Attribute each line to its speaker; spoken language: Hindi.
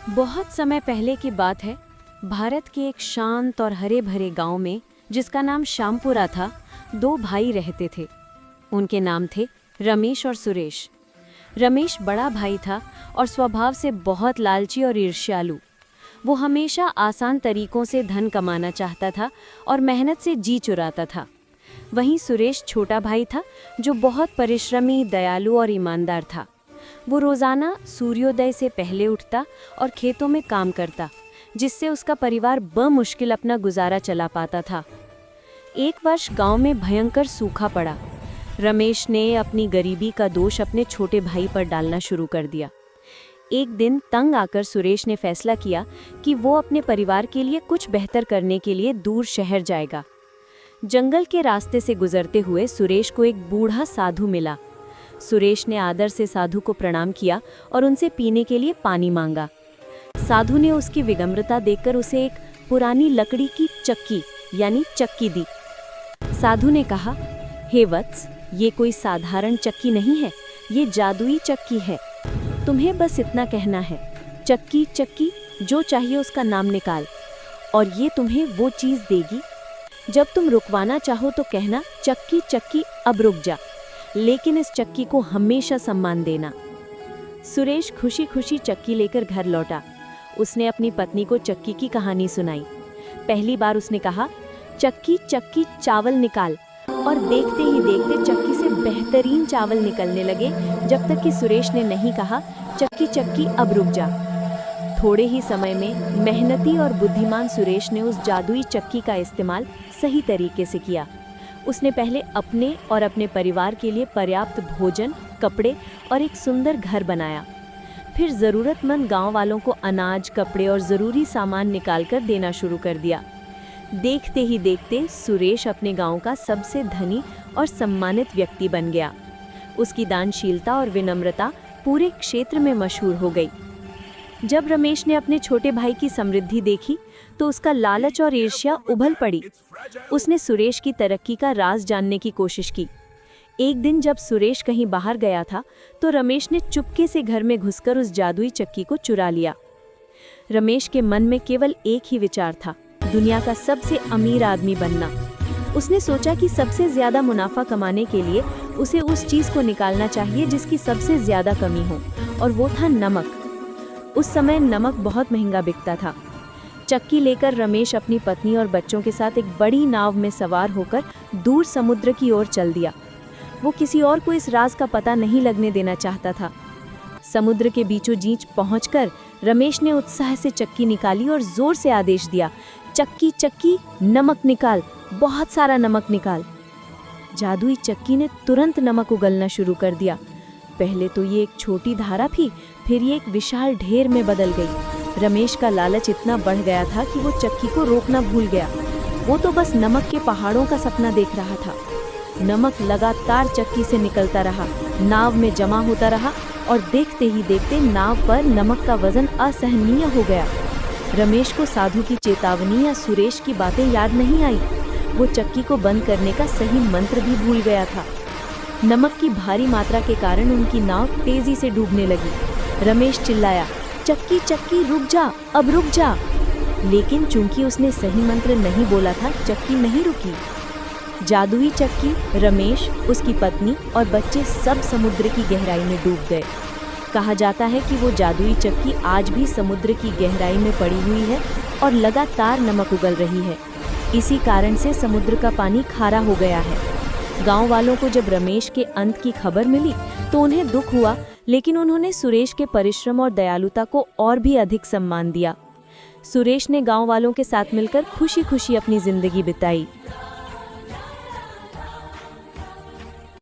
Speaker 1: बहुत समय पहले की बात है। भारत के एक शांत और हरे भरे गांव में, जिसका नाम श्यामपुरा था, दो भाई रहते थे। उनके नाम थे रमेश और सुरेश। रमेश बड़ा भाई था और स्वभाव से बहुत लालची और ईर्ष्यालु। वो हमेशा आसान तरीकों से धन कमाना चाहता था और मेहनत से जी चुराता था। वहीं सुरेश छोटा भाई था, जो बहुत परिश्रमी, दयालु और ईमानदार था। वो रोजाना सूर्योदय से पहले उठता और खेतों में काम करता, जिससे उसका परिवार बमुश्किल अपना गुजारा चला पाता था। एक वर्ष गांव में भयंकर सूखा पड़ा। रमेश ने अपनी गरीबी का दोष अपने छोटे भाई पर डालना शुरू कर दिया। एक दिन तंग आकर सुरेश ने फैसला किया कि वो अपने परिवार के लिए कुछ बेहतर करने के लिए दूर शहर जाएगा। जंगल के रास्ते से गुजरते हुए सुरेश को एक बूढ़ा साधु मिला। सुरेश ने आदर से साधु को प्रणाम किया और उनसे पीने के लिए पानी मांगा। साधु ने उसकी विनम्रता देखकर उसे एक पुरानी लकड़ी की चक्की यानी चक्की दी। साधु ने कहा, हे वत्स, ये कोई साधारण चक्की नहीं है, ये जादुई चक्की है। तुम्हें बस इतना कहना है, चक्की चक्की, जो चाहिए उसका नाम निकाल, और ये तुम्हें वो चीज़ देगी। जब तुम रुकवाना चाहो तो कहना, चक्की चक्की अब रुक जा, लेकिन इस चक्की को हमेशा सम्मान देना। सुरेश खुशी खुशी चक्की लेकर घर लौटा। उसने अपनी पत्नी को चक्की की कहानी सुनाई। पहली बार उसने कहा, चक्की चक्की चावल निकाल, और देखते ही देखते चक्की से बेहतरीन चावल निकलने लगे, जब तक कि सुरेश ने नहीं कहा, चक्की चक्की अब रुक जा। थोड़े ही समय में मेहनती और बुद्धिमान सुरेश ने उस जादुई चक्की का इस्तेमाल सही तरीके से किया। उसने पहले अपने और अपने परिवार के लिए पर्याप्त भोजन, कपड़े और एक सुंदर घर बनाया। फिर ज़रूरतमंद गांव वालों को अनाज, कपड़े और ज़रूरी सामान निकालकर देना शुरू कर दिया। देखते ही देखते सुरेश अपने गांव का सबसे धनी और सम्मानित व्यक्ति बन गया। उसकी दानशीलता और विनम्रता पूरे क्षेत्र में मशहूर हो गई। जब रमेश ने अपने छोटे भाई की समृद्धि देखी तो उसका लालच और ईर्ष्या उभल पड़ी। उसने सुरेश की तरक्की का राज जानने की कोशिश की। एक दिन जब सुरेश कहीं बाहर गया था तो रमेश ने चुपके से घर में घुसकर उस जादुई चक्की को चुरा लिया। रमेश के मन में केवल एक ही विचार था, दुनिया का सबसे अमीर आदमी बनना। उसने सोचा कि सबसे ज्यादा मुनाफा कमाने के लिए उसे उस चीज को निकालना चाहिए जिसकी सबसे ज्यादा कमी हो, और वो था नमक। उस समय नमक बहुत महंगा बिकता था। चक्की लेकर रमेश अपनी पत्नी और बच्चों के साथ एक बड़ी नाव में सवार होकर दूर समुद्र की ओर चल दिया। वो किसी और को इस राज का पता नहीं लगने देना चाहता था। समुद्र के बीचों बीच पहुंचकर रमेश ने उत्साह से चक्की निकाली और जोर से आदेश दिया, चक्की चक्की नमक निकाल, बहुत सारा नमक निकाल। जादुई चक्की ने तुरंत नमक उगलना शुरू कर दिया। पहले तो ये एक छोटी धारा थी, फिर ये एक विशाल ढेर में बदल गई। रमेश का लालच इतना बढ़ गया था कि वो चक्की को रोकना भूल गया। वो तो बस नमक के पहाड़ों का सपना देख रहा था। नमक लगातार चक्की से निकलता रहा, नाव में जमा होता रहा, और देखते ही देखते नाव पर नमक का वजन असहनीय हो गया। रमेश को साधु की चेतावनी या सुरेश की बातें याद नहीं आई। वो चक्की को बंद करने का सही मंत्र भी भूल गया था। नमक की भारी मात्रा के कारण उनकी नाव तेजी से डूबने लगी। रमेश चिल्लाया, चक्की चक्की रुक जा, अब रुक जा। लेकिन चूंकि उसने सही मंत्र नहीं बोला था, चक्की नहीं रुकी। जादुई चक्की, रमेश, उसकी पत्नी और बच्चे सब समुद्र की गहराई में डूब गए। कहा जाता है कि वो जादुई चक्की आज भी समुद्र की गहराई में पड़ी हुई है और लगातार नमक उगल रही है। इसी कारण से समुद्र का पानी खारा हो गया है। गांव वालों को जब रमेश के अंत की खबर मिली तो उन्हें दुख हुआ, लेकिन उन्होंने सुरेश के परिश्रम और दयालुता को और भी अधिक सम्मान दिया। सुरेश ने गांव वालों के साथ मिलकर खुशी खुशी अपनी जिंदगी बिताई।